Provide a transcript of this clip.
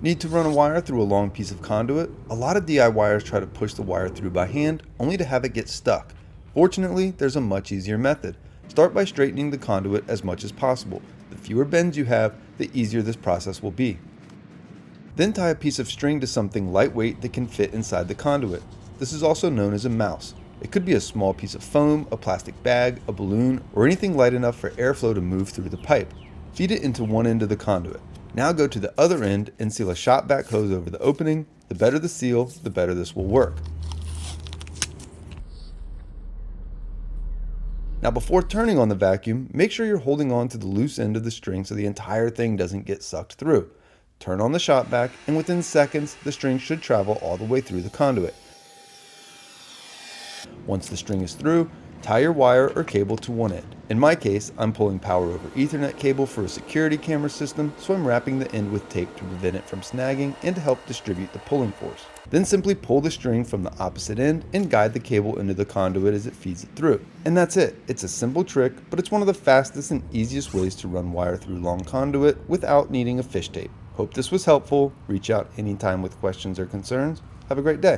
Need to run a wire through a long piece of conduit? A lot of DIYers try to push the wire through by hand, only to have it get stuck. Fortunately, there's a much easier method. Start by straightening the conduit as much as possible. The fewer bends you have, the easier this process will be. Then tie a piece of string to something lightweight that can fit inside the conduit. This is also known as a mouse. It could be a small piece of foam, a plastic bag, a balloon, or anything light enough for airflow to move through the pipe. Feed it into one end of the conduit. Now go to the other end and seal a shop vac hose over the opening. The better the seal, the better this will work. Now before turning on the vacuum, make sure you're holding on to the loose end of the string so the entire thing doesn't get sucked through. Turn on the shop vac, and within seconds, the string should travel all the way through the conduit. Once the string is through, tie your wire or cable to one end. In my case, I'm pulling power over Ethernet cable for a security camera system, so I'm wrapping the end with tape to prevent it from snagging and to help distribute the pulling force. Then simply pull the string from the opposite end and guide the cable into the conduit as it feeds it through. And that's it. It's a simple trick, but it's one of the fastest and easiest ways to run wire through long conduit without needing a fish tape. Hope this was helpful. Reach out anytime with questions or concerns. Have a great day.